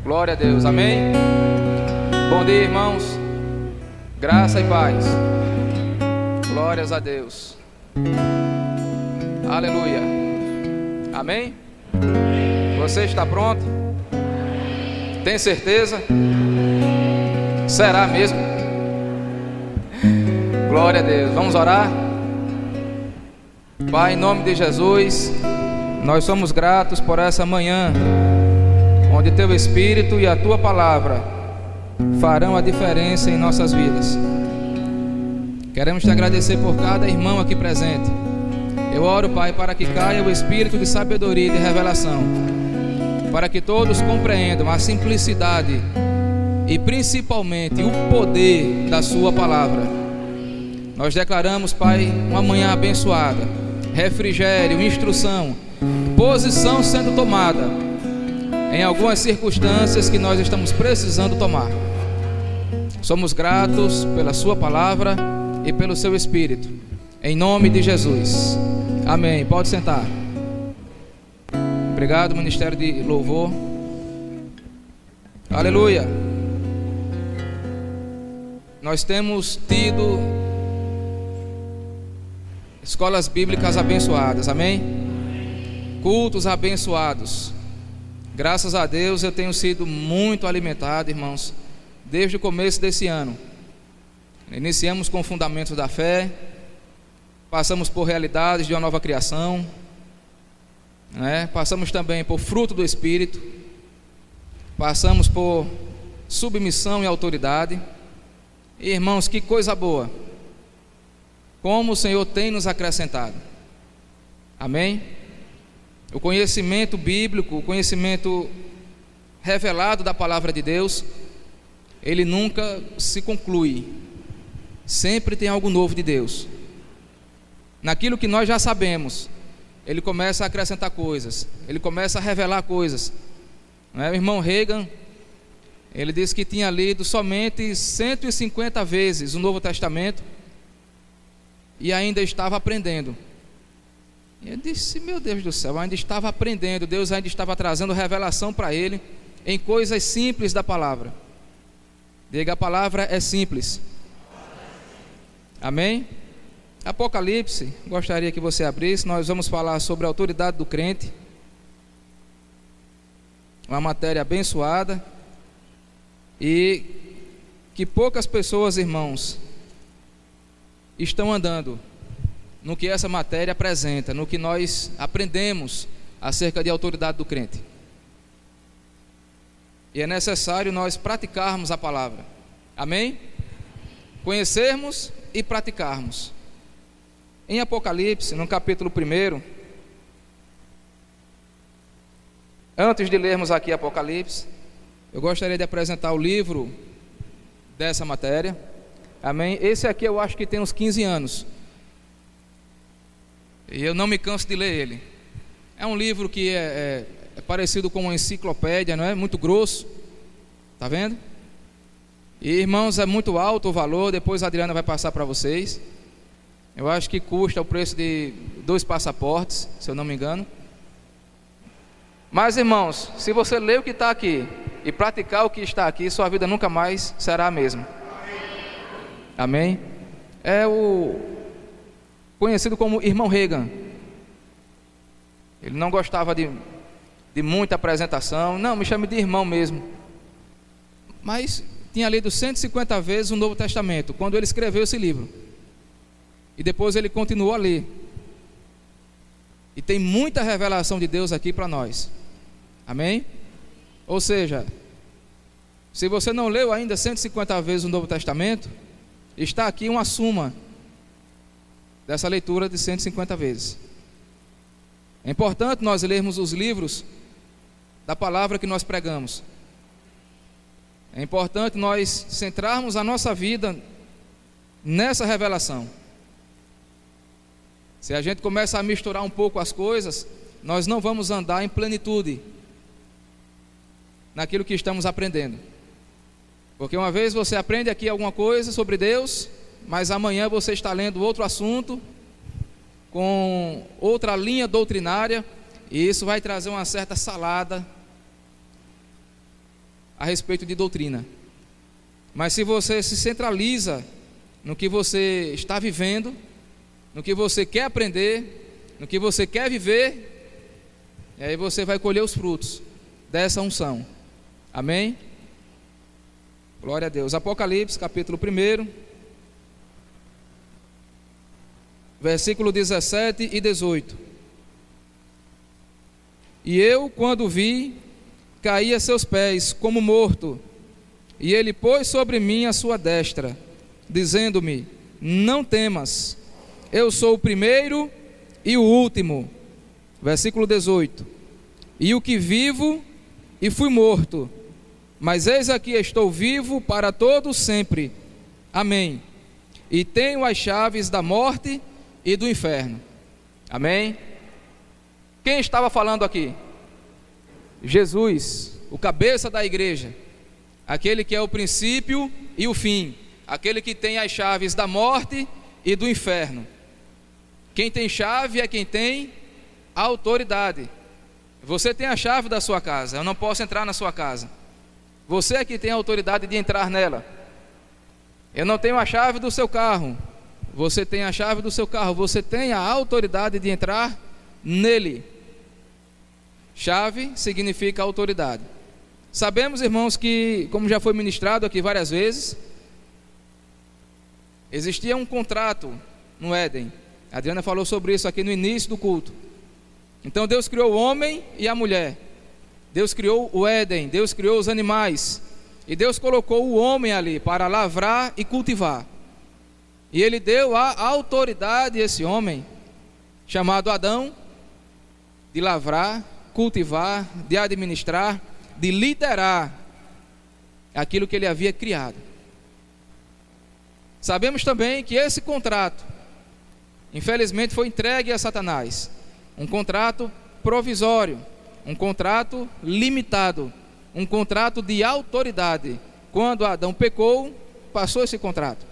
Glória a Deus, amém? Bom dia, irmãos. Graça e paz. Glórias a Deus. Aleluia. Amém? Você está pronto? Tem certeza? Será mesmo? Glória a Deus. Vamos orar? Pai, em nome de Jesus, nós somos gratos por essa manhã, onde Teu Espírito e a Tua Palavra farão a diferença em nossas vidas. Queremos Te agradecer por cada irmão aqui presente. Eu oro, Pai, para que caia o Espírito de sabedoria e de revelação, para que todos compreendam a simplicidade e principalmente o poder da Sua Palavra. Nós declaramos, Pai, uma manhã abençoada, refrigério, instrução, posição sendo tomada em algumas circunstâncias que nós estamos precisando tomar. Somos gratos pela Sua Palavra e pelo Seu Espírito, em nome de Jesus, amém. Pode sentar. Obrigado, Ministério de Louvor. Aleluia. Nós temos tido escolas bíblicas abençoadas, amém? Cultos abençoados. Graças a Deus eu tenho sido muito alimentado, irmãos, desde o começo desse ano. Iniciamos com fundamentos da fé, passamos por realidades de uma nova criação, né? Passamos também por fruto do Espírito, passamos por submissão e autoridade. E, irmãos, que coisa boa, como o Senhor tem nos acrescentado, amém? O conhecimento bíblico, o conhecimento revelado da palavra de Deus, ele nunca se conclui, sempre tem algo novo de Deus. Naquilo que nós já sabemos, ele começa a acrescentar coisas, ele começa a revelar coisas, não é? O irmão Reagan, ele disse que tinha lido somente 150 vezes o Novo Testamento e ainda estava aprendendo. E eu disse, meu Deus do céu, ainda estava aprendendo, Deus ainda estava trazendo revelação para ele em coisas simples da palavra. Diga, a palavra é simples. Amém? Apocalipse, gostaria que você abrisse. Nós vamos falar sobre a autoridade do crente, uma matéria abençoada e que poucas pessoas, irmãos, estão andando no que essa matéria apresenta, no que nós aprendemos acerca de autoridade do crente. E é necessário nós praticarmos a palavra, amém? Conhecermos e praticarmos. Em Apocalipse, no capítulo 1, antes de lermos aqui Apocalipse, eu gostaria de apresentar o livro dessa matéria, amém? Esse aqui eu acho que tem uns 15 anos, e eu não me canso de ler ele. É um livro que é parecido com uma enciclopédia, não é? Muito grosso, tá vendo? E, irmãos, é muito alto o valor. Depois a Adriana vai passar para vocês. Eu acho que custa o preço de 2 passaportes, se eu não me engano. Mas, irmãos, se você ler o que está aqui e praticar o que está aqui, sua vida nunca mais será a mesma. Amém? É o conhecido como irmão Reagan. Ele não gostava de muita apresentação. Não, me chame de irmão mesmo. Mas tinha lido 150 vezes o Novo Testamento quando ele escreveu esse livro. E depois ele continuou a ler. E tem muita revelação de Deus aqui para nós. Amém? Ou seja, se você não leu ainda 150 vezes o Novo Testamento, está aqui uma suma dessa leitura de 150 vezes. É importante nós lermos os livros da palavra que nós pregamos. É importante nós centrarmos a nossa vida nessa revelação. Se a gente começa a misturar um pouco as coisas, nós não vamos andar em plenitude naquilo que estamos aprendendo. Porque uma vez você aprende aqui alguma coisa sobre Deus, mas amanhã você está lendo outro assunto, com outra linha doutrinária, e isso vai trazer uma certa salada a respeito de doutrina. Mas se você se centraliza no que você está vivendo, no que você quer aprender, no que você quer viver, e aí você vai colher os frutos dessa unção. Amém? Glória a Deus. Apocalipse, capítulo 1, versículo 17 e 18. E eu, quando vi, caí a seus pés como morto, e ele pôs sobre mim a sua destra, dizendo-me: não temas, eu sou o primeiro e o último. Versículo 18. E o que vivo e fui morto, mas eis aqui estou vivo para todo sempre. Amém. E tenho as chaves da morte e do inferno. Amém. Quem estava falando aqui? Jesus, o cabeça da igreja, aquele que é o princípio e o fim, aquele que tem as chaves da morte e do inferno. Quem tem chave é quem tem autoridade. Você tem a chave da sua casa, eu não posso entrar na sua casa. Você é que tem a autoridade de entrar nela. Eu não tenho a chave do seu carro, você tem a chave do seu carro, você tem a autoridade de entrar nele. Chave significa autoridade. Sabemos, irmãos, que, como já foi ministrado aqui várias vezes, existia um contrato no Éden. A Adriana falou sobre isso aqui no início do culto. Então Deus criou o homem e a mulher. Deus criou o Éden, Deus criou os animais. E Deus colocou o homem ali para lavrar e cultivar. E Ele deu a autoridade a esse homem, chamado Adão, de lavrar, cultivar, de administrar, de liderar aquilo que Ele havia criado. Sabemos também que esse contrato, infelizmente, foi entregue a Satanás. Um contrato provisório, um contrato limitado, um contrato de autoridade. Quando Adão pecou, passou esse contrato.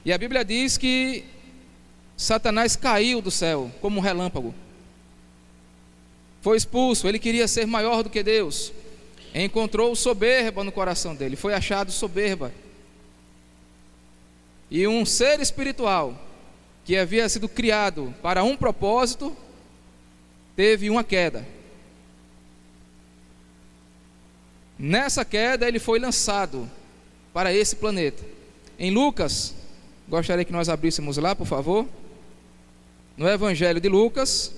E a Bíblia diz que Satanás caiu do céu como um relâmpago. Foi expulso, ele queria ser maior do que Deus. Encontrou soberba no coração dele, foi achado soberba. E um ser espiritual que havia sido criado para um propósito, teve uma queda. Nessa queda ele foi lançado para esse planeta. Em Lucas, gostaria que nós abríssemos lá, por favor. No Evangelho de Lucas.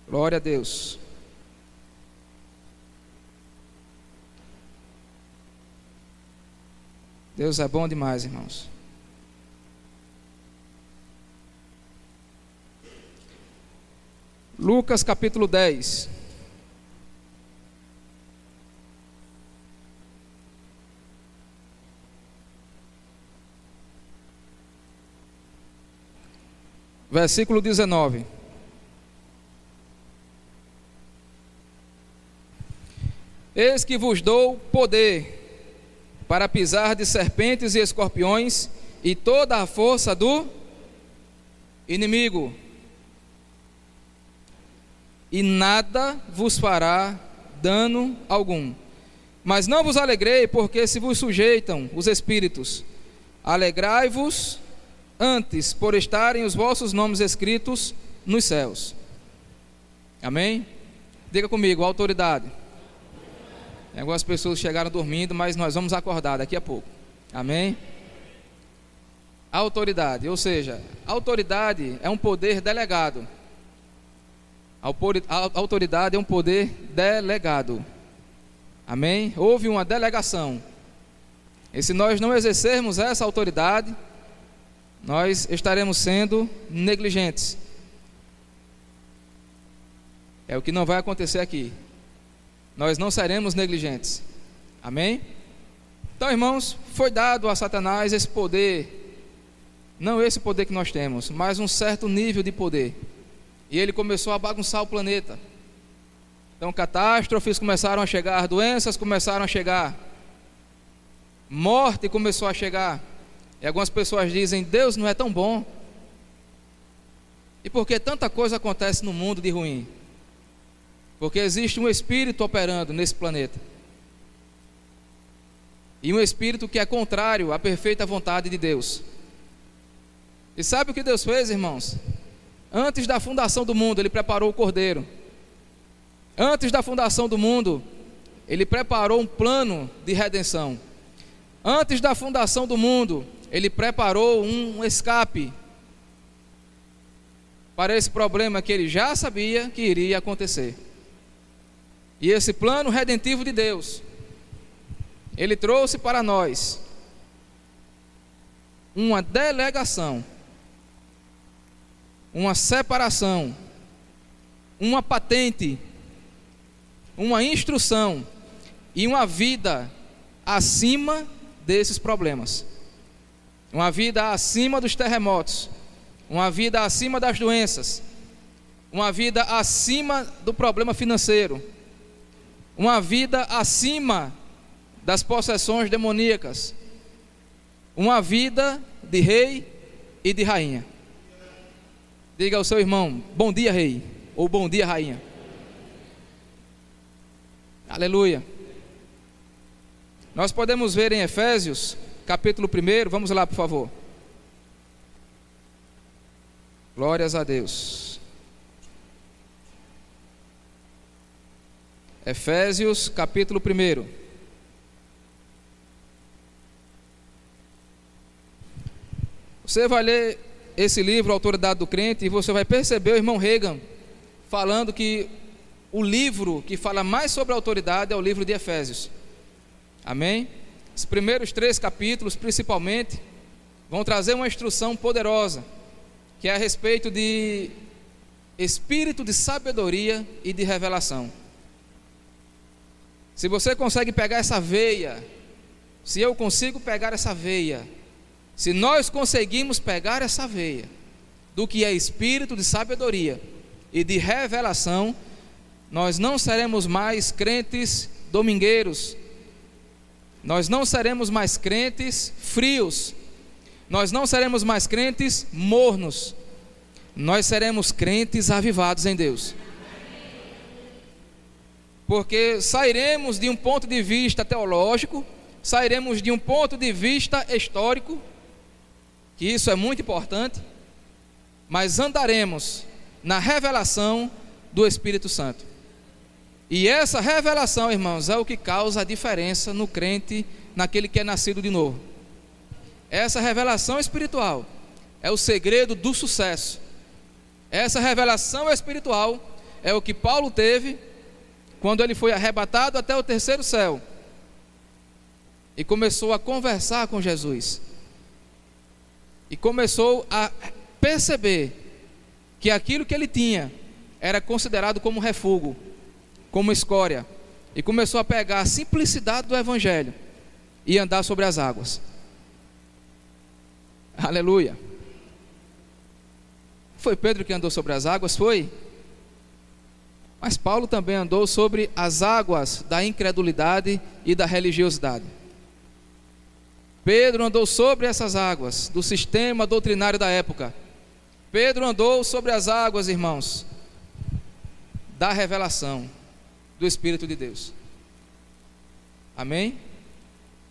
Glória a Deus. Deus é bom demais, irmãos. Lucas capítulo 10. Versículo 19. Eis que vos dou poder para pisar de serpentes e escorpiões e toda a força do inimigo, e nada vos fará dano algum. Mas não vos alegrei, porque se vos sujeitam os espíritos. Alegrai-vos antes por estarem os vossos nomes escritos nos céus. Amém? Diga comigo, autoridade. Algumas pessoas chegaram dormindo, mas nós vamos acordar daqui a pouco. Amém? Autoridade, ou seja, autoridade é um poder delegado. A autoridade é um poder delegado. Amém? Houve uma delegação. E se nós não exercermos essa autoridade, nós estaremos sendo negligentes. É o que não vai acontecer aqui. Nós não seremos negligentes. Amém? Então, irmãos, foi dado a Satanás esse poder. Não esse poder que nós temos, mas um certo nível de poder. E ele começou a bagunçar o planeta. Então catástrofes começaram a chegar, doenças começaram a chegar, morte começou a chegar. E algumas pessoas dizem: Deus não é tão bom. E por que tanta coisa acontece no mundo de ruim? Porque existe um espírito operando nesse planeta. E um espírito que é contrário à perfeita vontade de Deus. E sabe o que Deus fez, irmãos? Antes da fundação do mundo, Ele preparou o Cordeiro. Antes da fundação do mundo, Ele preparou um plano de redenção. Antes da fundação do mundo, Ele preparou um escape para esse problema que Ele já sabia que iria acontecer. E esse plano redentivo de Deus, Ele trouxe para nós uma delegação, uma separação, uma patente, uma instrução e uma vida acima desses problemas. Uma vida acima dos terremotos, uma vida acima das doenças, uma vida acima do problema financeiro, uma vida acima das possessões demoníacas, uma vida de rei e de rainha. Diga ao seu irmão: bom dia, rei, ou bom dia, rainha. Aleluia. Nós podemos ver em Efésios, capítulo 1, vamos lá, por favor. Glórias a Deus. Efésios, capítulo 1. Você vai ler esse livro, Autoridade do Crente, e você vai perceber o irmão Reagan falando que o livro que fala mais sobre a autoridade é o livro de Efésios. Amém? Os primeiros 3 capítulos, principalmente, vão trazer uma instrução poderosa, que é a respeito de espírito de sabedoria e de revelação. Se você consegue pegar essa veia, se eu consigo pegar essa veia, se nós conseguimos pegar essa veia do que é espírito de sabedoria e de revelação, nós não seremos mais crentes domingueiros, nós não seremos mais crentes frios, nós não seremos mais crentes mornos, nós seremos crentes avivados em Deus. Porque sairemos de um ponto de vista teológico, sairemos de um ponto de vista histórico, que isso é muito importante, mas andaremos na revelação do Espírito Santo. E essa revelação, irmãos, é o que causa a diferença no crente, naquele que é nascido de novo. Essa revelação espiritual é o segredo do sucesso. Essa revelação espiritual é o que Paulo teve quando ele foi arrebatado até o 3º céu e começou a conversar com Jesus, e começou a perceber que aquilo que ele tinha era considerado como refúgio, como escória, e começou a pegar a simplicidade do Evangelho e andar sobre as águas. Aleluia. Foi Pedro que andou sobre as águas? Foi. Mas Paulo também andou sobre as águas da incredulidade e da religiosidade. Pedro andou sobre essas águas do sistema doutrinário da época. Pedro andou sobre as águas, irmãos, da revelação do Espírito de Deus. Amém?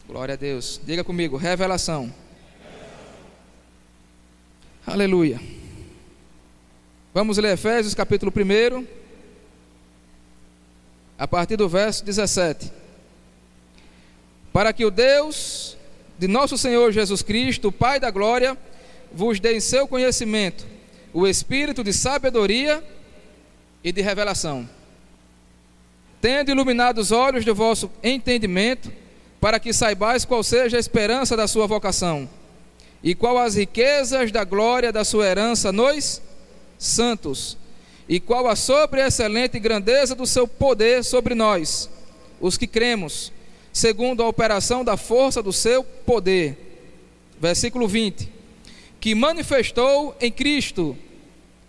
Glória a Deus. Diga comigo: revelação. Aleluia. Vamos ler Efésios capítulo 1, a partir do verso 17. Para que o Deus de nosso Senhor Jesus Cristo, o Pai da glória, vos dê em seu conhecimento o espírito de sabedoria e de revelação, tendo iluminado os olhos do vosso entendimento, para que saibais qual seja a esperança da sua vocação, e qual as riquezas da glória da sua herança nos santos, e qual a sobre-excelente grandeza do seu poder sobre nós, os que cremos, segundo a operação da força do seu poder. Versículo 20: que manifestou em Cristo,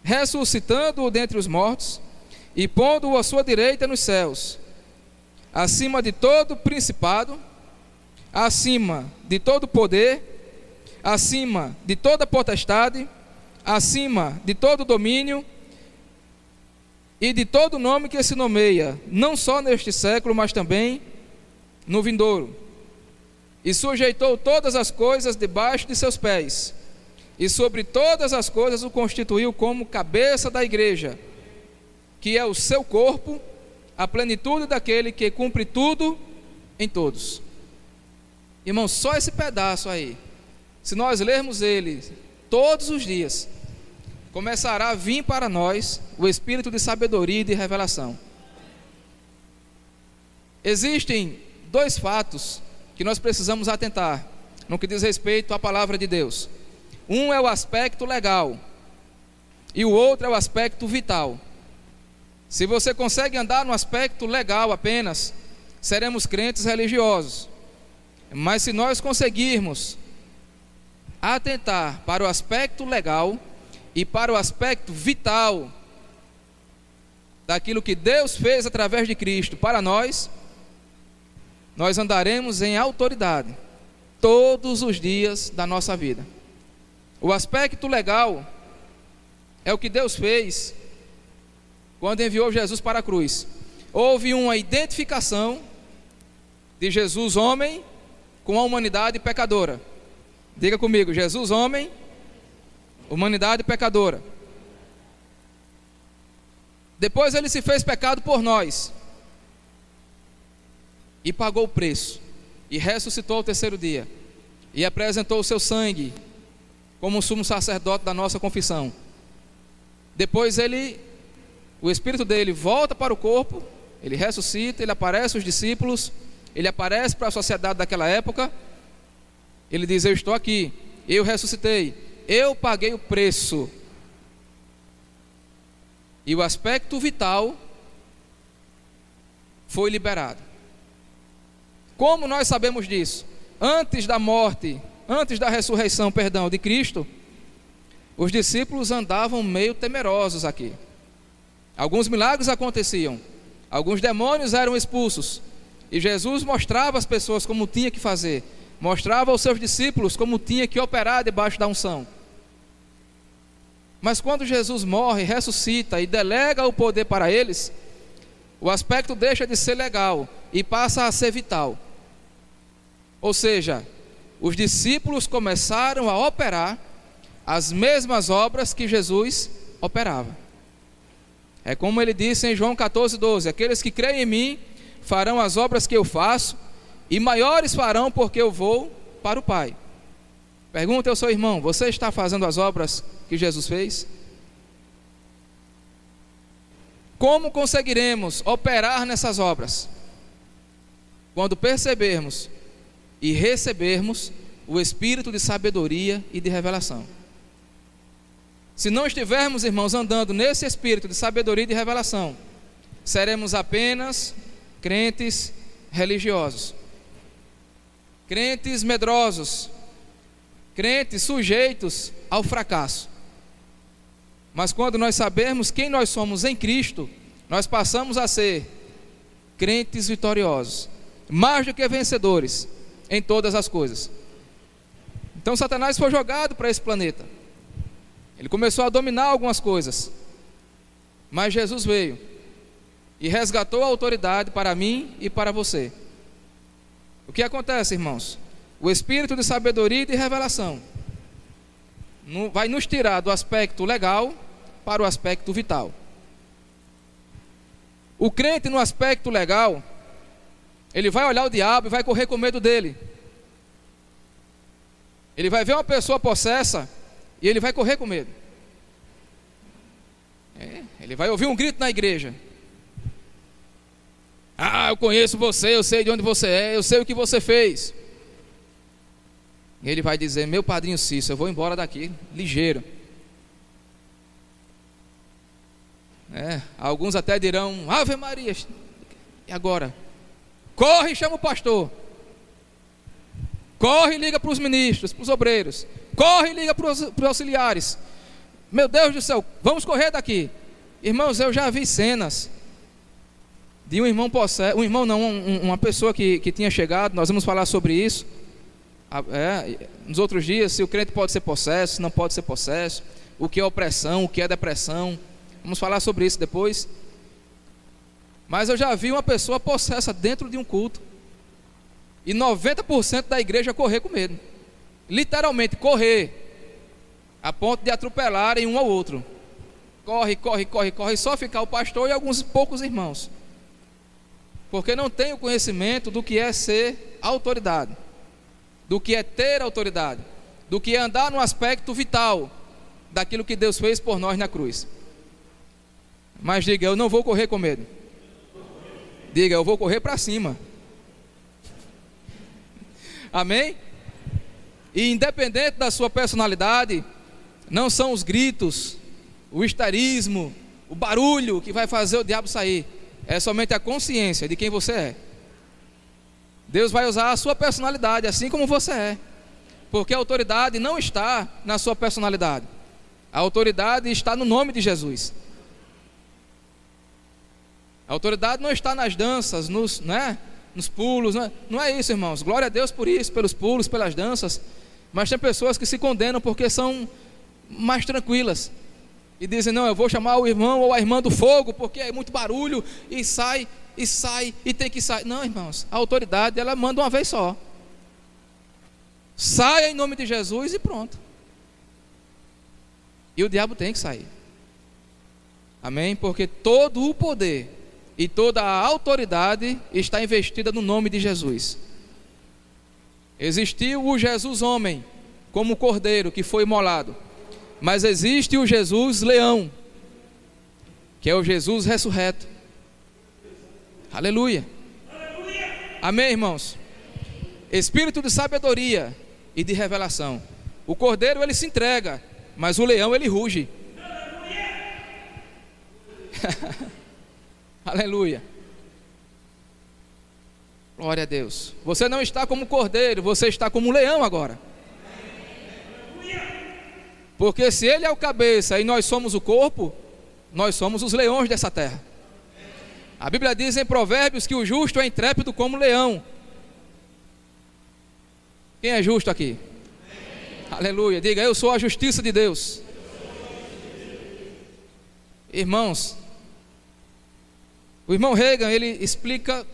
ressuscitando-o dentre os mortos, e pondo-o à sua direita nos céus, acima de todo principado, acima de todo poder, acima de toda potestade, acima de todo domínio e de todo nome que se nomeia, não só neste século, mas também no vindouro. E sujeitou todas as coisas debaixo de seus pés, e sobre todas as coisas o constituiu como cabeça da igreja, que é o seu corpo, a plenitude daquele que cumpre tudo em todos. Irmão, só esse pedaço aí, se nós lermos ele todos os dias, começará a vir para nós o espírito de sabedoria e de revelação. Existem dois fatos que nós precisamos atentar no que diz respeito à palavra de Deus. Um é o aspecto legal e o outro é o aspecto vital. Se você consegue andar no aspecto legal apenas, seremos crentes religiosos. Mas se nós conseguirmos atentar para o aspecto legal e para o aspecto vital daquilo que Deus fez através de Cristo para nós, nós andaremos em autoridade todos os dias da nossa vida. O aspecto legal é o que Deus fez quando enviou Jesus para a cruz. Houve uma identificação de Jesus homem com a humanidade pecadora. Diga comigo: Jesus homem, humanidade pecadora. Depois ele se fez pecado por nós e pagou o preço, e ressuscitou ao terceiro dia, e apresentou o seu sangue como sumo sacerdote da nossa confissão. Depois o espírito dele volta para o corpo, ele ressuscita, ele aparece aos discípulos, ele aparece para a sociedade daquela época. Ele diz: eu estou aqui, eu ressuscitei, eu paguei o preço. E o aspecto vital foi liberado. Como nós sabemos disso? Antes da morte, antes da ressurreição, de Cristo, os discípulos andavam meio temerosos aqui. Alguns milagres aconteciam, alguns demônios eram expulsos, e Jesus mostrava às pessoas como tinha que fazer, mostrava aos seus discípulos como tinha que operar debaixo da unção. Mas quando Jesus morre, ressuscita e delega o poder para eles, o aspecto deixa de ser legal e passa a ser vital. Ou seja, os discípulos começaram a operar as mesmas obras que Jesus operava. É como ele disse em João 14:12: aqueles que creem em mim farão as obras que eu faço, e maiores farão, porque eu vou para o Pai. Pergunta ao seu irmão: você está fazendo as obras que Jesus fez? Como conseguiremos operar nessas obras? Quando percebermos e recebermos o espírito de sabedoria e de revelação. Se não estivermos, irmãos, andando nesse espírito de sabedoria e de revelação, seremos apenas crentes religiosos, crentes medrosos, crentes sujeitos ao fracasso. Mas quando nós sabemos quem nós somos em Cristo, nós passamos a ser crentes vitoriosos, mais do que vencedores em todas as coisas. Então Satanás foi jogado para esse planeta. Ele começou a dominar algumas coisas, mas Jesus veio e resgatou a autoridade para mim e para você. O que acontece, irmãos? O espírito de sabedoria e de revelação vai nos tirar do aspecto legal para o aspecto vital. O crente no aspecto legal, ele vai olhar o diabo e vai correr com medo dele. Ele vai ver uma pessoa possessa e ele vai correr com medo. Ele vai ouvir um grito na igreja: ah, eu conheço você, eu sei de onde você é, eu sei o que você fez. E ele vai dizer: meu padrinho Cícero, eu vou embora daqui ligeiro. Alguns até dirão: Ave Maria, e agora? Corre e chama o pastor. Corre e liga para os ministros, para os obreiros. Corre e liga para os auxiliares. Meu Deus do céu, vamos correr daqui. Irmãos, eu já vi cenas de um irmão possesso, uma pessoa que tinha chegado. Nós vamos falar sobre isso nos outros dias, se o crente pode ser possesso, se não pode ser possesso, o que é opressão, o que é depressão. Vamos falar sobre isso depois. Mas eu já vi uma pessoa possessa dentro de um culto, e 90% da igreja correr com medo, literalmente correr, a ponto de atropelarem um ao outro. Corre, corre, corre, corre, só ficar o pastor e alguns poucos irmãos, porque não tem o conhecimento do que é ser autoridade, do que é ter autoridade, do que é andar no aspecto vital daquilo que Deus fez por nós na cruz. Mas diga: eu não vou correr com medo. Diga: eu vou correr para cima. Amém? E independente da sua personalidade, não são os gritos, o histerismo, o barulho que vai fazer o diabo sair. É somente a consciência de quem você é. Deus vai usar a sua personalidade assim como você é, porque a autoridade não está na sua personalidade. A autoridade está no nome de Jesus. A autoridade não está nas danças, nos pulos, não é isso, irmãos. Glória a Deus por isso, pelos pulos, pelas danças. Mas tem pessoas que se condenam porque são mais tranquilas e dizem: não, eu vou chamar o irmão ou a irmã do fogo, porque é muito barulho, e sai, e tem que sair. Não, irmãos, a autoridade, ela manda uma vez só. Saia em nome de Jesus e pronto. E o diabo tem que sair. Amém? Porque todo o poder e toda a autoridade está investida no nome de Jesus. Existiu o Jesus homem, como cordeiro que foi imolado, mas existe o Jesus leão, que é o Jesus ressurreto. Aleluia. Amém, irmãos? Espírito de sabedoria e de revelação. O cordeiro, ele se entrega, mas o leão, ele ruge. Aleluia. Glória a Deus. Você não está como cordeiro, você está como leão agora. Porque se ele é o cabeça e nós somos o corpo, nós somos os leões dessa terra. A Bíblia diz em Provérbios que o justo é intrépido como leão. Quem é justo aqui? Aleluia. Diga: eu sou a justiça de Deus. Irmãos, o irmão Reagan, ele explica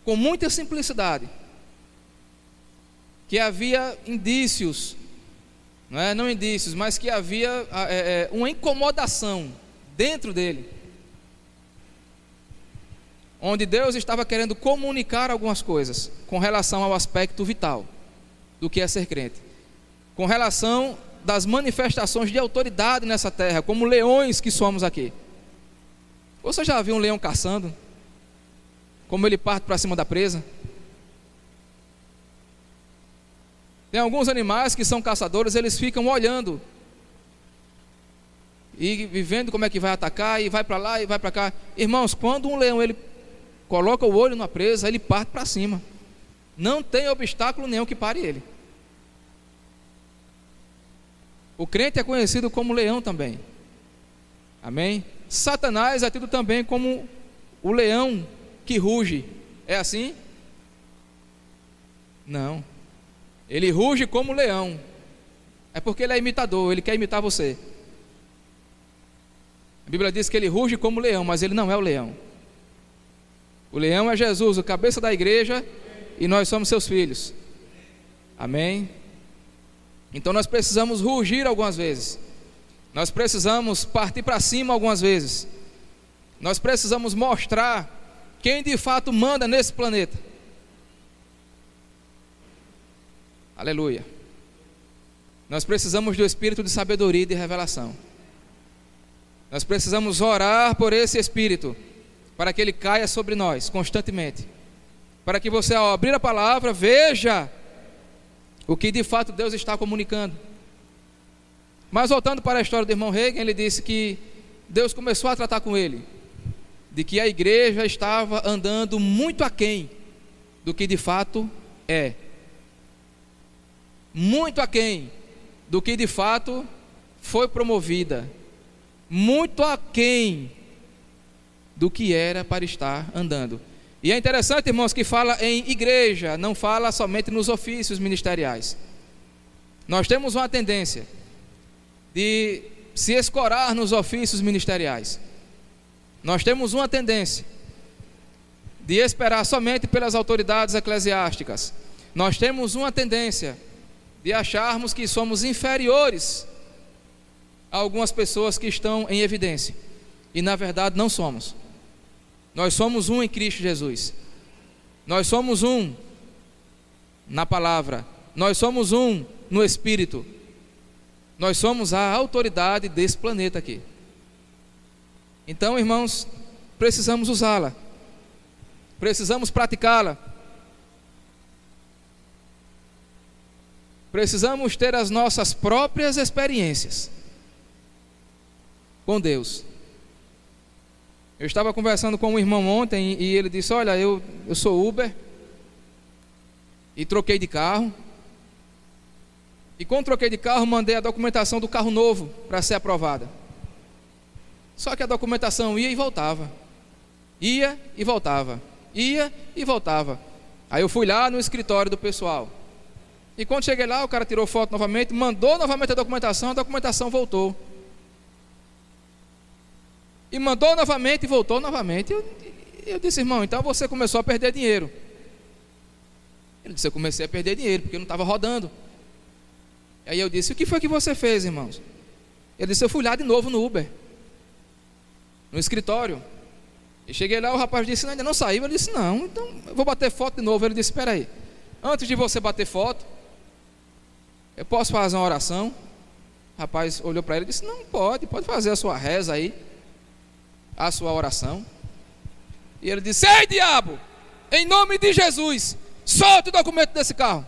com muita simplicidade que havia indícios, não indícios, mas que havia uma incomodação dentro dele, onde Deus estava querendo comunicar algumas coisas com relação ao aspecto vital do que é ser crente, com relação das manifestações de autoridade nessa terra, como leões que somos aqui. Você já viu um leão caçando? Como ele parte para cima da presa? Tem alguns animais que são caçadores, eles ficam olhando e vendo como é que vai atacar, e vai para lá e vai para cá. Irmãos, quando um leão ele coloca o olho na presa, ele parte para cima. Não tem obstáculo nenhum que pare ele. O crente é conhecido como leão também. Amém? Satanás é tido também como o leão que ruge. É assim? Não. Ele ruge como leão. É porque ele é imitador, ele quer imitar você. A Bíblia diz que ele ruge como leão, mas ele não é o leão. O leão é Jesus, o cabeça da igreja, e nós somos seus filhos. Amém? Então nós precisamos rugir algumas vezes. Nós precisamos partir para cima algumas vezes. Nós precisamos mostrar quem de fato manda nesse planeta. Aleluia. Nós precisamos do espírito de sabedoria e de revelação. Nós precisamos orar por esse espírito, para que ele caia sobre nós constantemente, para que você, ao abrir a palavra, veja o que de fato Deus está comunicando. Mas voltando para a história do irmão Reagan, ele disse que Deus começou a tratar com ele, de que a igreja estava andando muito aquém do que de fato é, muito aquém do que de fato foi promovida, muito aquém do que era para estar andando. E é interessante, irmãos, que fala em igreja, não fala somente nos ofícios ministeriais. Nós temos uma tendência de se escorar nos ofícios ministeriais. Nós temos uma tendência de esperar somente pelas autoridades eclesiásticas, nós temos uma tendência de acharmos que somos inferiores a algumas pessoas que estão em evidência, e na verdade não somos. Nós somos um em Cristo Jesus, nós somos um na palavra, nós somos um no Espírito, nós somos a autoridade desse planeta aqui. Então, irmãos, precisamos usá-la, precisamos praticá-la, precisamos ter as nossas próprias experiências com Deus. Eu estava conversando com um irmão ontem e ele disse: olha, eu sou Uber e troquei de carro, e quando troquei de carro mandei a documentação do carro novo para ser aprovada. Só que a documentação ia e voltava, ia e voltava, ia e voltava. Aí eu fui lá no escritório do pessoal, e quando cheguei lá, o cara tirou foto novamente, mandou novamente a documentação voltou. E mandou novamente e voltou novamente. Eu disse: irmão, então você começou a perder dinheiro. Ele disse: eu comecei a perder dinheiro porque eu não estava rodando. Aí eu disse: o que foi que você fez, irmãos? Ele disse: eu fui lá de novo no Uber, no escritório. E cheguei lá, o rapaz disse: ainda não saiu. Eu disse: não, então eu vou bater foto de novo. Ele disse: espera aí, antes de você bater foto, eu posso fazer uma oração? O rapaz olhou para ele e disse: não, pode fazer a sua reza aí, a sua oração. E ele disse: ei, diabo, em nome de Jesus, solta o documento desse carro.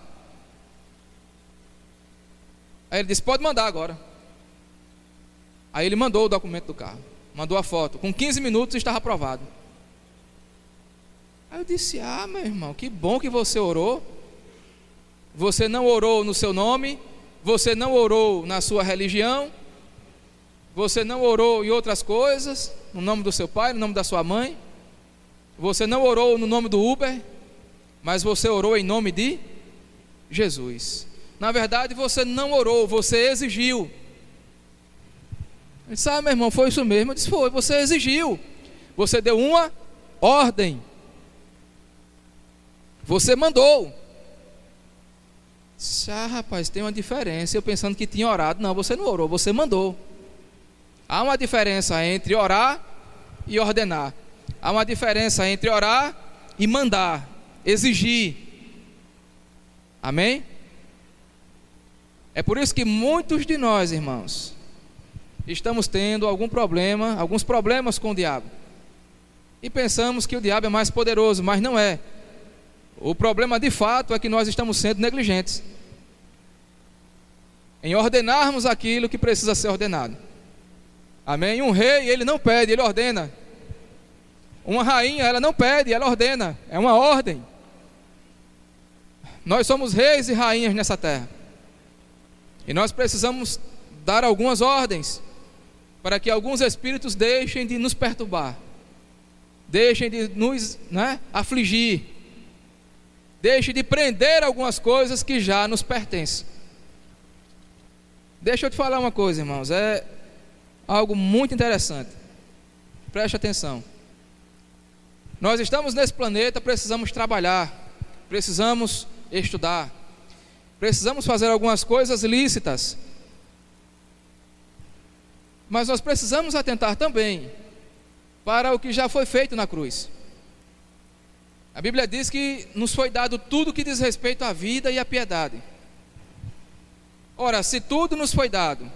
Aí ele disse: pode mandar agora. Aí ele mandou o documento do carro, mandou a foto, com 15 minutos estava aprovado. Aí eu disse: ah, meu irmão, que bom que você orou. Você não orou no seu nome, você não orou na sua religião, você não orou em outras coisas, no nome do seu pai, no nome da sua mãe, você não orou no nome do Uber, mas você orou em nome de Jesus. Na verdade você não orou, você exigiu. Ele disse: ah, meu irmão, foi isso mesmo. Eu disse: foi, você exigiu, você deu uma ordem, você mandou. Disse: ah, rapaz, tem uma diferença. Eu pensando que tinha orado. Não, você não orou, você mandou. Há uma diferença entre orar e ordenar. Há uma diferença entre orar e mandar, exigir. Amém? É por isso que muitos de nós, irmãos, estamos tendo alguns problemas com o diabo. E pensamos que o diabo é mais poderoso, mas não é. O problema de fato é que nós estamos sendo negligentes em ordenarmos aquilo que precisa ser ordenado. Amém? Um rei, ele não pede, ele ordena. Uma rainha, ela não pede, ela ordena. É uma ordem. Nós somos reis e rainhas nessa terra, e nós precisamos dar algumas ordens para que alguns espíritos deixem de nos perturbar, deixem de nos afligir, deixem de prender algumas coisas que já nos pertencem. Deixa eu te falar uma coisa, irmãos, é algo muito interessante. Preste atenção. Nós estamos nesse planeta, precisamos trabalhar, precisamos estudar, precisamos fazer algumas coisas lícitas, mas nós precisamos atentar também para o que já foi feito na cruz. A Bíblia diz que nos foi dado tudo que diz respeito à vida e à piedade. Ora, se tudo nos foi dado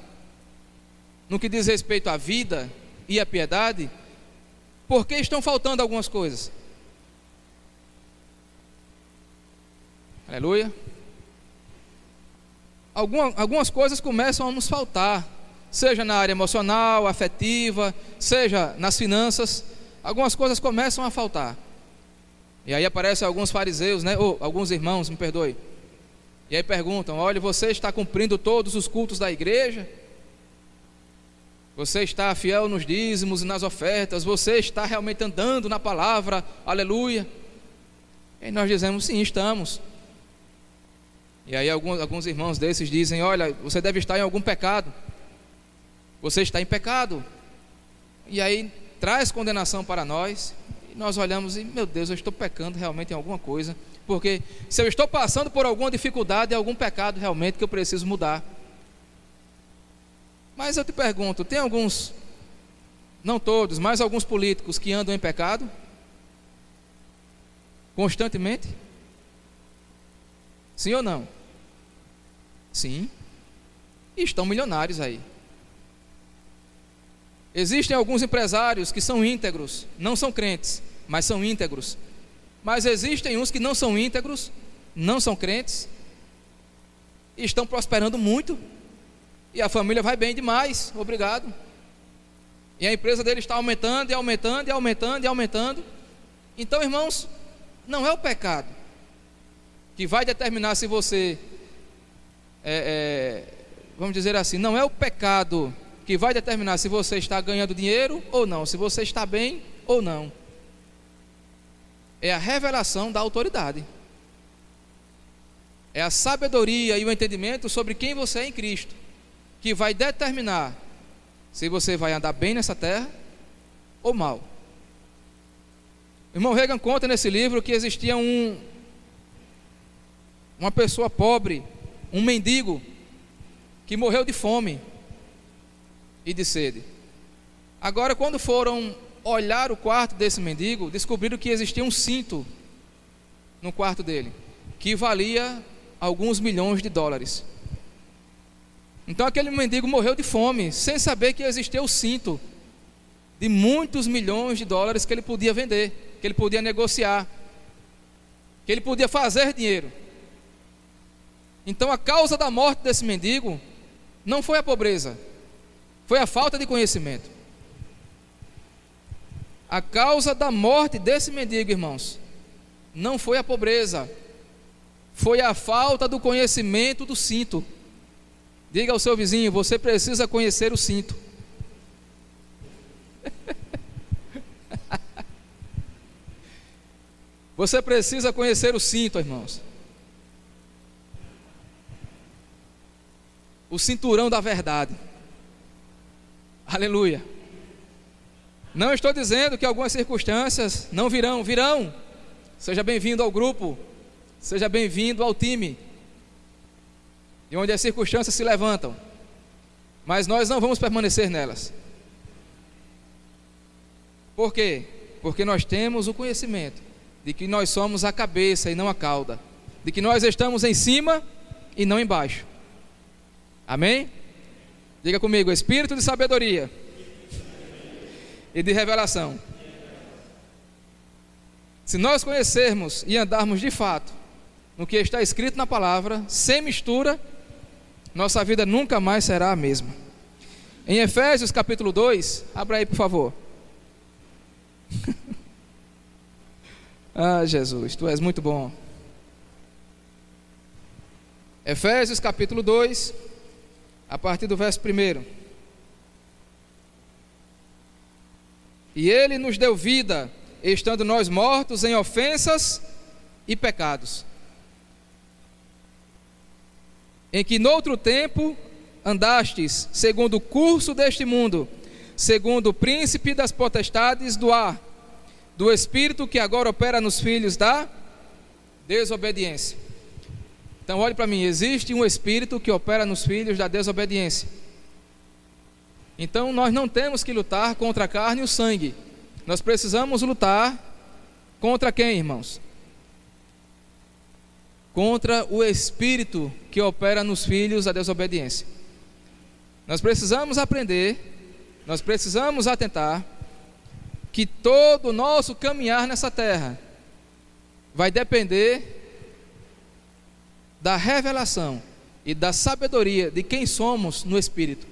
no que diz respeito à vida e à piedade, por que estão faltando algumas coisas? Aleluia. Algumas coisas começam a nos faltar, seja na área emocional, afetiva, seja nas finanças. Algumas coisas começam a faltar. E aí aparecem alguns fariseus, ou alguns irmãos, me perdoe, e aí perguntam: olha, você está cumprindo todos os cultos da igreja? Você está fiel nos dízimos e nas ofertas? Você está realmente andando na palavra? Aleluia. E nós dizemos: sim, estamos. E aí alguns irmãos desses dizem: olha, você deve estar em algum pecado, você está em pecado. E aí traz condenação para nós, E nós olhamos e, meu Deus, eu estou pecando realmente em alguma coisa, porque se eu estou passando por alguma dificuldade, é algum pecado realmente que eu preciso mudar. Mas eu te pergunto, tem alguns, não todos, mas alguns políticos que andam em pecado? Constantemente? Sim ou não? Sim. E estão milionários aí. Existem alguns empresários que são íntegros, não são crentes, mas são íntegros. Mas existem uns que não são íntegros, não são crentes, e estão prosperando muito, e a família vai bem demais, obrigado. E a empresa dele está aumentando, e aumentando, e aumentando, e aumentando. Então, irmãos, não é o pecado que vai determinar se você, vamos dizer assim, não é o pecado que vai determinar se você está ganhando dinheiro ou não, se você está bem ou não. É a revelação da autoridade, é a sabedoria e o entendimento sobre quem você é em Cristo, que vai determinar se você vai andar bem nessa terra ou mal. O irmão Reagan conta nesse livro que existia uma pessoa pobre, um mendigo, que morreu de fome e de sede. Agora, quando foram olhar o quarto desse mendigo, descobriram que existia um cinto no quarto dele, que valia alguns milhões de dólares. Então aquele mendigo morreu de fome, sem saber que existia o cinto de muitos milhões de dólares que ele podia vender, que ele podia negociar, que ele podia fazer dinheiro. Então a causa da morte desse mendigo não foi a pobreza, foi a falta de conhecimento. A causa da morte desse mendigo, irmãos, não foi a pobreza, foi a falta do conhecimento do cinto. Diga ao seu vizinho: você precisa conhecer o cinto. Você precisa conhecer o cinto, irmãos. O cinturão da verdade. Aleluia. Não estou dizendo que algumas circunstâncias não virão, virão. Seja bem-vindo ao grupo, seja bem-vindo ao time, de onde as circunstâncias se levantam, mas nós não vamos permanecer nelas. Por quê? Porque nós temos o conhecimento de que nós somos a cabeça e não a cauda, de que nós estamos em cima e não embaixo. Amém? Diga comigo: espírito de sabedoria e de revelação. Se nós conhecermos e andarmos de fato no que está escrito na palavra, sem mistura, nossa vida nunca mais será a mesma. Em Efésios capítulo 2, abra aí por favor. Ah, Jesus, tu és muito bom. Efésios capítulo 2, a partir do verso 1. E ele nos deu vida, estando nós mortos em ofensas e pecados, em que noutro tempo andastes segundo o curso deste mundo, segundo o príncipe das potestades do ar, do espírito que agora opera nos filhos da desobediência. Então olhe para mim: existe um espírito que opera nos filhos da desobediência. Então nós não temos que lutar contra a carne e o sangue, nós precisamos lutar contra quem, irmãos? Contra o espírito que opera nos filhos da desobediência. Nós precisamos aprender, nós precisamos atentar que todo o nosso caminhar nessa terra vai depender da revelação e da sabedoria de quem somos no espírito.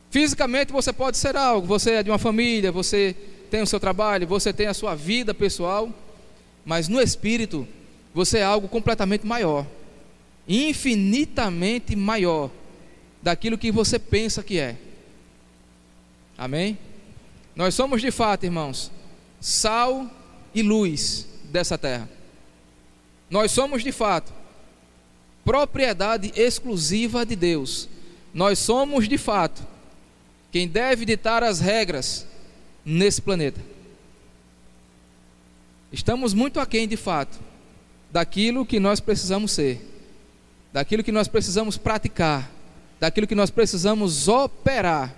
Fisicamente você pode ser algo, você é de uma família, você tem o seu trabalho, você tem a sua vida pessoal, mas no espírito você é algo completamente maior, infinitamente maior daquilo que você pensa que é. Amém? Nós somos de fato, irmãos, sal e luz dessa terra. Nós somos de fato propriedade exclusiva de Deus. Nós somos de fato quem deve ditar as regras nesse planeta. Estamos muito aquém, de fato, daquilo que nós precisamos ser, daquilo que nós precisamos praticar, daquilo que nós precisamos operar.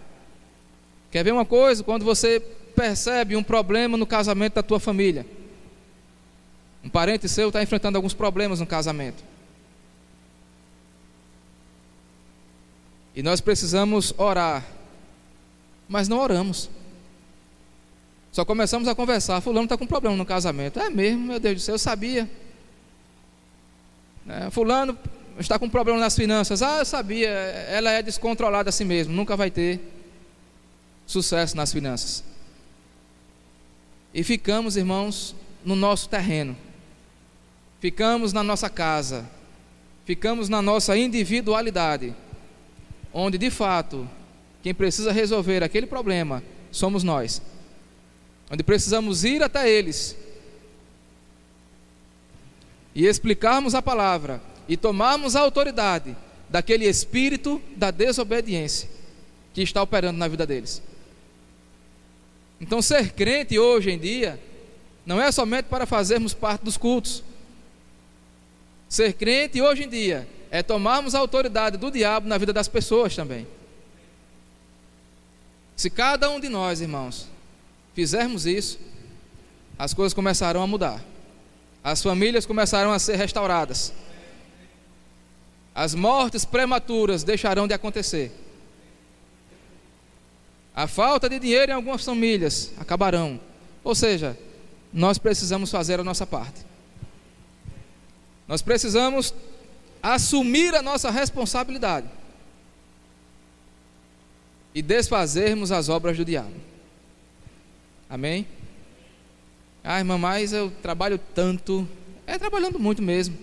Quer ver uma coisa? Quando você percebe um problema no casamento da tua família, um parente seu está enfrentando alguns problemas no casamento, e nós precisamos orar, mas não oramos. Só começamos a conversar: fulano está com problema no casamento. É mesmo? Meu Deus do céu, eu sabia. Fulano está com problema nas finanças. Eu sabia. Ela é descontrolada assim mesmo, nunca vai ter sucesso nas finanças. E ficamos, irmãos, no nosso terreno, ficamos na nossa casa, ficamos na nossa individualidade, onde de fato quem precisa resolver aquele problema somos nós, onde precisamos ir até eles e explicarmos a palavra e tomarmos a autoridade daquele espírito da desobediência que está operando na vida deles. Então, ser crente hoje em dia não é somente para fazermos parte dos cultos. Ser crente hoje em dia é tomarmos a autoridade do diabo na vida das pessoas também. Se cada um de nós, irmãos, fizermos isso, as coisas começarão a mudar, as famílias começarão a ser restauradas, as mortes prematuras deixarão de acontecer, a falta de dinheiro em algumas famílias acabarão. Ou seja, nós precisamos fazer a nossa parte, nós precisamos assumir a nossa responsabilidade e desfazermos as obras do diabo. Amém? Irmã, mas eu trabalho tanto. Trabalhando muito mesmo.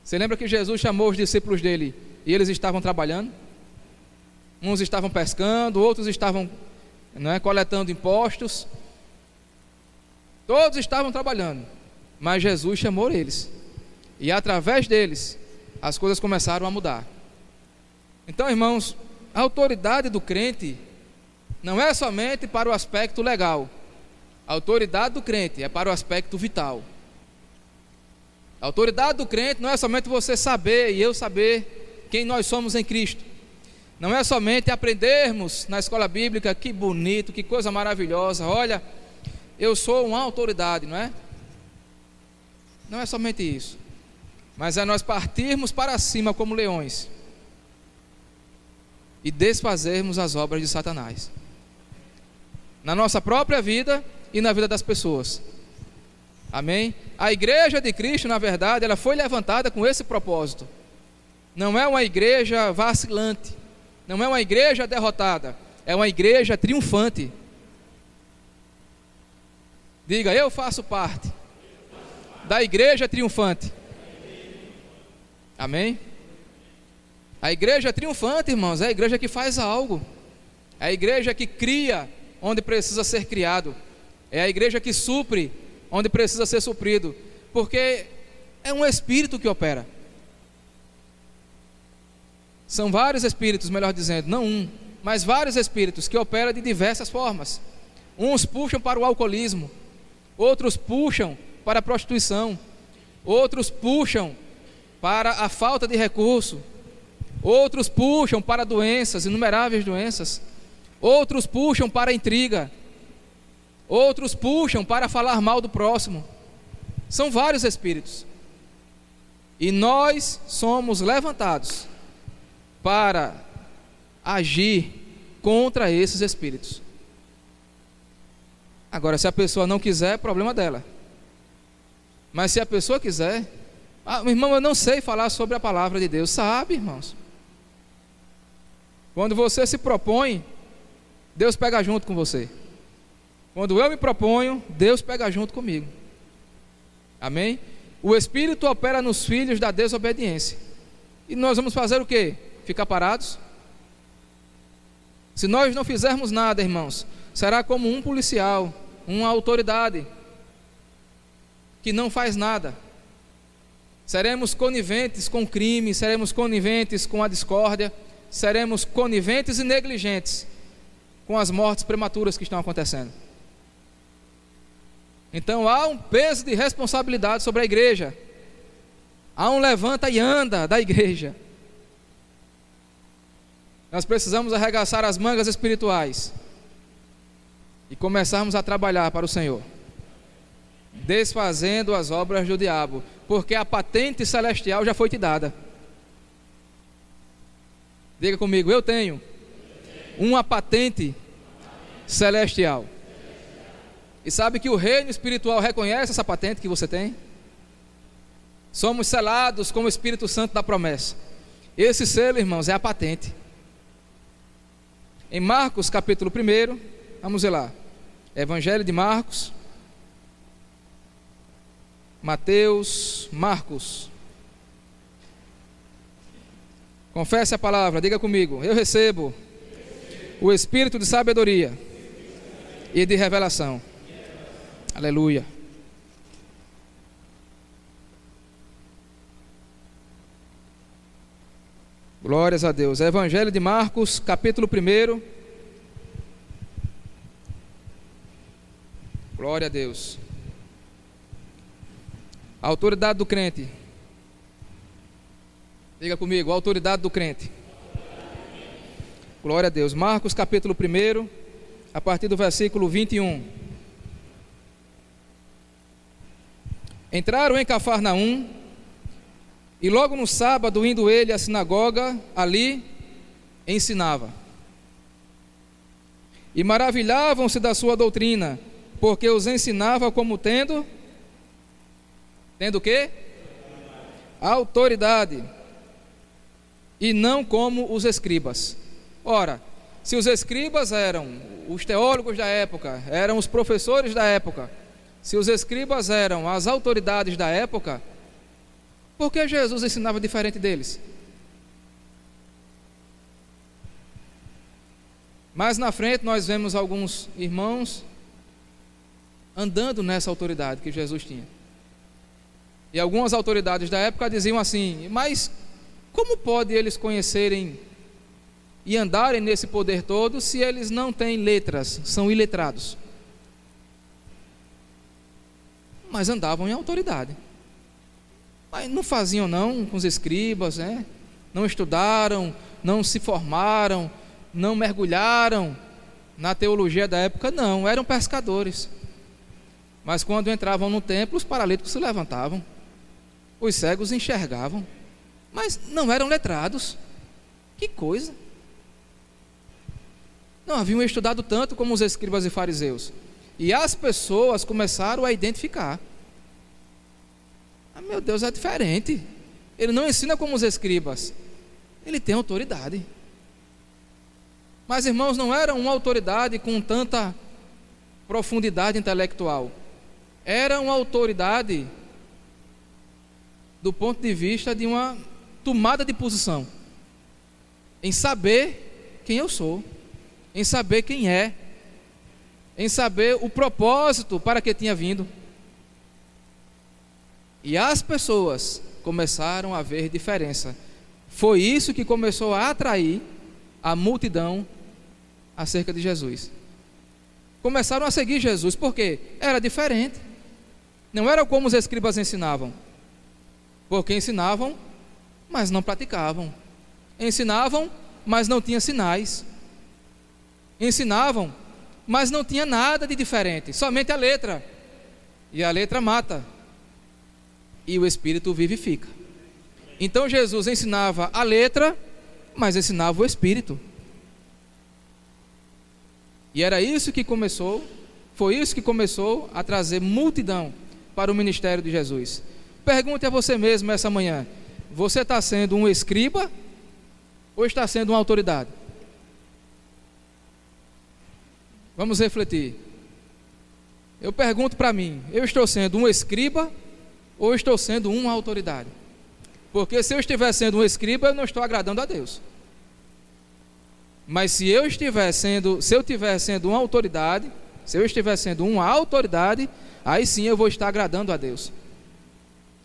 Você lembra que Jesus chamou os discípulos dele e eles estavam trabalhando? Uns estavam pescando, outros estavam coletando impostos. Todos estavam trabalhando, mas Jesus chamou eles, e através deles as coisas começaram a mudar. Então, irmãos, a autoridade do crente não é somente para o aspecto legal. A autoridade do crente é para o aspecto vital. A autoridade do crente não é somente você saber e eu saber quem nós somos em Cristo. Não é somente aprendermos na escola bíblica: que bonito, que coisa maravilhosa, olha, eu sou uma autoridade, não é? Não é somente isso, mas é nós partirmos para cima como leões e desfazermos as obras de Satanás na nossa própria vida e na vida das pessoas. Amém? A igreja de Cristo, na verdade, ela foi levantada com esse propósito. Não é uma igreja vacilante, não é uma igreja derrotada, é uma igreja triunfante. Diga: eu faço parte da igreja triunfante. Amém? A igreja triunfante, irmãos, é a igreja que faz algo, é a igreja que cria onde precisa ser criado, é a igreja que supre onde precisa ser suprido, porque é um espírito que opera. São vários espíritos, melhor dizendo, não um, mas vários espíritos que operam de diversas formas. Uns puxam para o alcoolismo, outros puxam para a prostituição, outros puxam para a falta de recurso, outros puxam para doenças, inumeráveis doenças, outros puxam para a intriga, outros puxam para falar mal do próximo. São vários espíritos, e nós somos levantados para agir contra esses espíritos. Agora, se a pessoa não quiser, é problema dela. Mas se a pessoa quiser, irmão, eu não sei falar sobre a palavra de Deus. Sabe, irmãos? Quando você se propõe, Deus pega junto com você. Quando eu me proponho, Deus pega junto comigo. Amém? O Espírito opera nos filhos da desobediência. E nós vamos fazer o quê? Ficar parados? Se nós não fizermos nada, irmãos, será como um policial, uma autoridade que não faz nada. Seremos coniventes com o crime, seremos coniventes com a discórdia, seremos coniventes e negligentes com as mortes prematuras que estão acontecendo. Então há um peso de responsabilidade sobre a igreja. Há um levanta e anda da igreja. Nós precisamos arregaçar as mangas espirituais e começarmos a trabalhar para o Senhor, desfazendo as obras do diabo, porque a patente celestial já foi te dada. Diga comigo, eu tenho uma patente celestial. E sabe que o reino espiritual reconhece essa patente que você tem? Somos selados com o Espírito Santo da promessa. Esse selo, irmãos, é a patente. Em Marcos capítulo 1, vamos ver lá, Evangelho de Marcos, Mateus, Marcos. Confesse a palavra, diga comigo, eu recebo o Espírito de sabedoria e de revelação. Aleluia. Glórias a Deus. Evangelho de Marcos, capítulo 1. Glória a Deus. A autoridade do crente. Diga comigo, a autoridade do crente. Glória a Deus. Marcos capítulo 1, a partir do versículo 21. Entraram em Cafarnaum, e logo no sábado, indo ele à sinagoga, ali ensinava. E maravilhavam-se da sua doutrina, porque os ensinava como tendo o quê? Autoridade, e não como os escribas. Ora, se os escribas eram os teólogos da época, eram os professores da época, se os escribas eram as autoridades da época, por que Jesus ensinava diferente deles? Mais na frente nós vemos alguns irmãos andando nessa autoridade que Jesus tinha. E algumas autoridades da época diziam assim: mas como pode eles conhecerem e andarem nesse poder todo se eles não têm letras, são iletrados? Mas andavam em autoridade. Mas não faziam não com os escribas, né? Não estudaram, não se formaram, não mergulharam na teologia da época, não, eram pescadores. Mas quando entravam no templo, os paralíticos se levantavam, os cegos enxergavam, mas não eram letrados. Que coisa! Não haviam estudado tanto como os escribas e fariseus. E as pessoas começaram a identificar: meu Deus, é diferente. Ele não ensina como os escribas, ele tem autoridade. Mas, irmãos, não era uma autoridade com tanta profundidade intelectual. Era uma autoridade do ponto de vista de uma tomada de posição, em saber quem eu sou, em saber quem é, em saber o propósito para que tinha vindo. E as pessoas começaram a ver diferença. Foi isso que começou a atrair a multidão acerca de Jesus. Começaram a seguir Jesus, porque era diferente. Não era como os escribas ensinavam, porque ensinavam, mas não praticavam. Ensinavam, mas não tinha sinais. Ensinavam, mas não tinha nada de diferente, somente a letra. E a letra mata, e o Espírito vivifica. Então Jesus ensinava a letra, mas ensinava o Espírito. E era isso que começou, foi isso que começou a trazer multidão para o ministério de Jesus. Pergunte a você mesmo essa manhã: você está sendo um escriba ou está sendo uma autoridade? Vamos refletir. Eu pergunto para mim: eu estou sendo um escriba ou estou sendo uma autoridade? Porque se eu estiver sendo um escriba, eu não estou agradando a Deus. Mas se eu estiver sendo uma autoridade, aí sim eu vou estar agradando a Deus.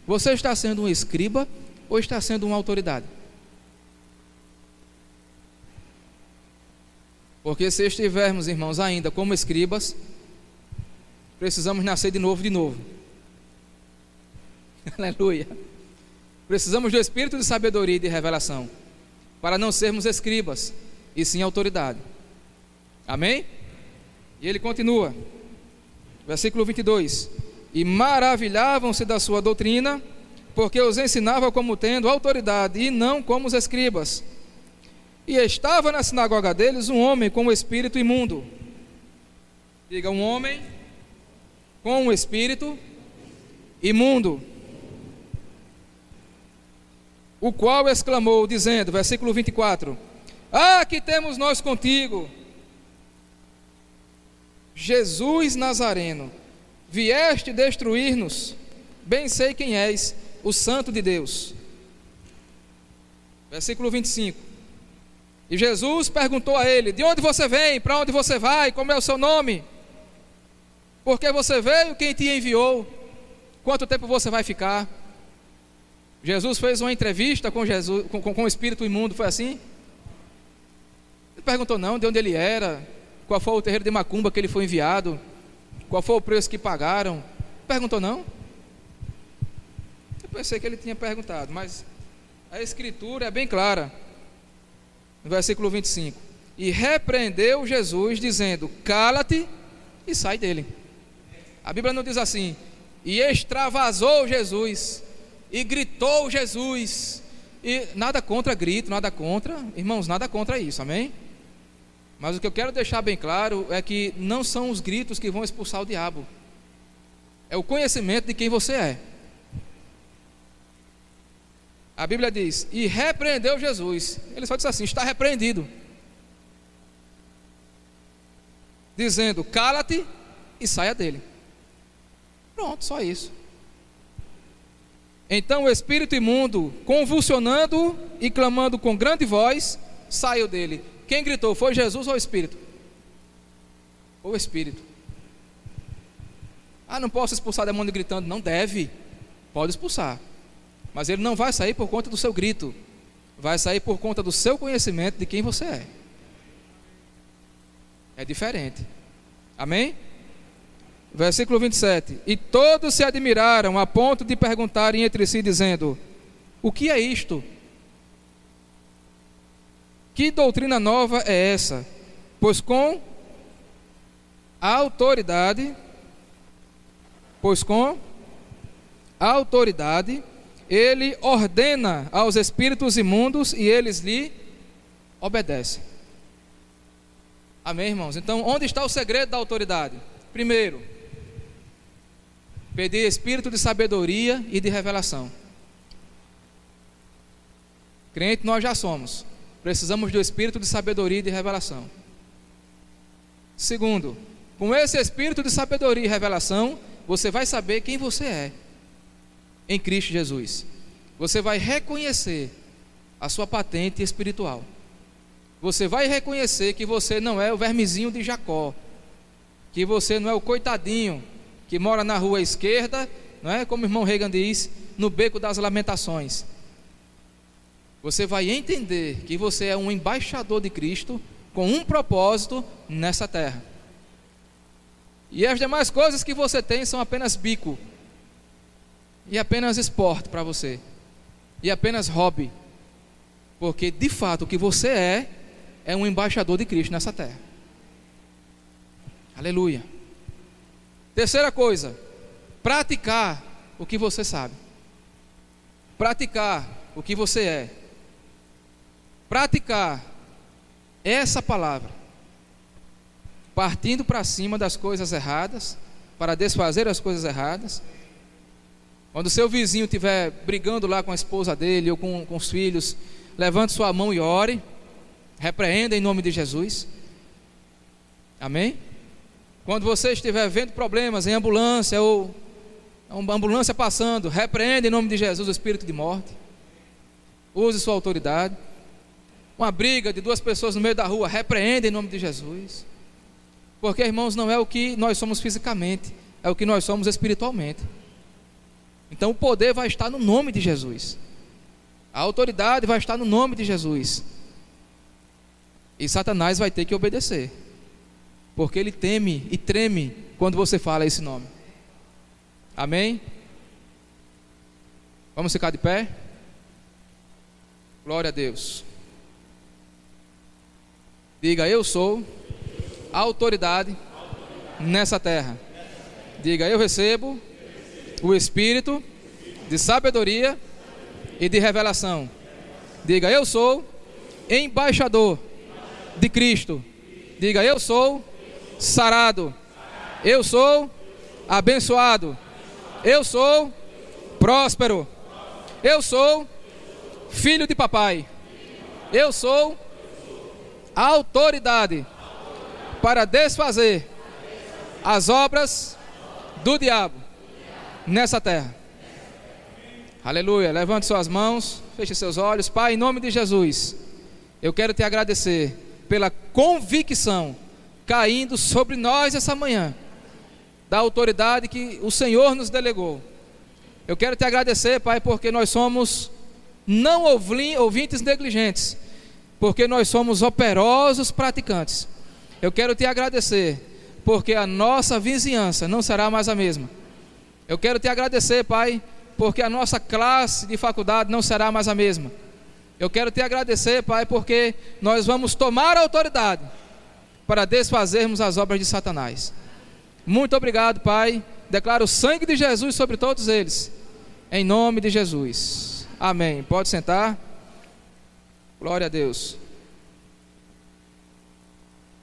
Você está sendo um escriba ou está sendo uma autoridade? Porque se estivermos, irmãos, ainda como escribas, precisamos nascer de novo. Aleluia. Precisamos do espírito de sabedoria e de revelação, para não sermos escribas, e sim autoridade. Amém? E ele continua, versículo 22: e maravilhavam-se da sua doutrina, porque os ensinava como tendo autoridade, e não como os escribas. E estava na sinagoga deles um homem com um espírito imundo. Diga, um homem com um espírito imundo, o qual exclamou, dizendo, versículo 24: ah, que temos nós contigo, Jesus Nazareno, vieste destruir-nos, bem sei quem és, o Santo de Deus. Versículo 25: e Jesus perguntou a ele: de onde você vem, para onde você vai, como é o seu nome? Por que você veio, quem te enviou, quanto tempo você vai ficar? Jesus fez uma entrevista com o espírito imundo, foi assim? Ele perguntou não, de onde ele era, qual foi o terreiro de macumba que ele foi enviado, qual foi o preço que pagaram. Perguntou não? Eu pensei que ele tinha perguntado, mas a escritura é bem clara. No versículo 25: e repreendeu Jesus, dizendo: cala-te e sai dele. A Bíblia não diz assim: e extravasou Jesus, e gritou Jesus, e nada contra grito, nada contra, irmãos, nada contra isso, amém? Mas o que eu quero deixar bem claro é que não são os gritos que vão expulsar o diabo, é o conhecimento de quem você é. A Bíblia diz: e repreendeu Jesus. Ele só disse assim: está repreendido, dizendo: cala-te e saia dele. Pronto, só isso. Então o espírito imundo, convulsionando e clamando com grande voz, saiu dele. Quem gritou? Foi Jesus ou o espírito? Ou o espírito? Ah, não posso expulsar demônio gritando. Não deve, pode expulsar, mas ele não vai sair por conta do seu grito, vai sair por conta do seu conhecimento de quem você é. É diferente. Amém? Versículo 27: e todos se admiraram a ponto de perguntarem entre si, dizendo: o que é isto? Que doutrina nova é essa? Pois com autoridade ele ordena aos espíritos imundos e eles lhe obedecem. Amém, irmãos? Então, onde está o segredo da autoridade? Primeiro, pedir espírito de sabedoria e de revelação. Crente nós já somos, precisamos do espírito de sabedoria e de revelação. Segundo, com esse espírito de sabedoria e revelação, você vai saber quem você é em Cristo Jesus. Você vai reconhecer a sua patente espiritual. Você vai reconhecer que você não é o vermezinho de Jacó, que você não é o coitadinho que mora na rua esquerda, não é? Como o irmão Reagan diz, no beco das lamentações. Você vai entender que você é um embaixador de Cristo com um propósito nessa terra. E as demais coisas que você tem são apenas bico, e apenas esporte para você, e apenas hobby, porque de fato o que você é um embaixador de Cristo nessa terra. Aleluia. Terceira coisa, praticar o que você sabe, praticar o que você é, praticar essa palavra, partindo para cima das coisas erradas, para desfazer as coisas erradas. Quando o seu vizinho estiver brigando lá com a esposa dele ou com os filhos, levante sua mão e ore, repreenda em nome de Jesus. Amém? Quando você estiver vendo problemas em ambulância ou uma ambulância passando, repreenda em nome de Jesus o espírito de morte. Use sua autoridade. Uma briga de duas pessoas no meio da rua, repreenda em nome de Jesus. Porque, irmãos, não é o que nós somos fisicamente, é o que nós somos espiritualmente. Então o poder vai estar no nome de Jesus, a autoridade vai estar no nome de Jesus, e Satanás vai ter que obedecer. porque Ele teme e treme quando você fala esse nome. Amém? Vamos ficar de pé? Glória a Deus. Diga: eu sou a autoridade nessa terra. Diga: eu recebo o espírito de sabedoria e de revelação. Diga: eu sou embaixador de Cristo. Diga: eu sou sarado. Eu sou abençoado. Eu sou próspero. Eu sou filho de papai. Eu sou a autoridade para desfazer as obras do diabo nessa terra. Aleluia. Levante suas mãos, feche seus olhos. Pai, em nome de Jesus, eu quero te agradecer pela convicção caindo sobre nós essa manhã da autoridade que o Senhor nos delegou. Eu quero te agradecer, Pai, porque nós somos não ouvintes negligentes, porque nós somos operosos praticantes. Eu quero te agradecer porque a nossa vizinhança não será mais a mesma. Eu quero te agradecer, Pai, porque a nossa classe de faculdade não será mais a mesma. Eu quero te agradecer, Pai, porque nós vamos tomar a autoridade para desfazermos as obras de Satanás. Muito obrigado, Pai. Declaro o sangue de Jesus sobre todos eles, em nome de Jesus. Amém. Pode sentar. Glória a Deus.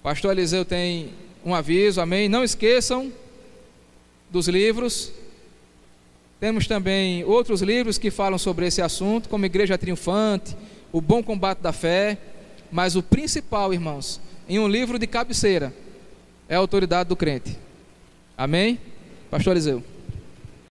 Pastor Eliseu tem um aviso, amém. Não esqueçam dos livros. Temos também outros livros que falam sobre esse assunto, como Igreja Triunfante, O Bom Combate da Fé. Mas o principal, irmãos, em um livro de cabeceira, é a autoridade do crente. Amém? Pastor Eliseu.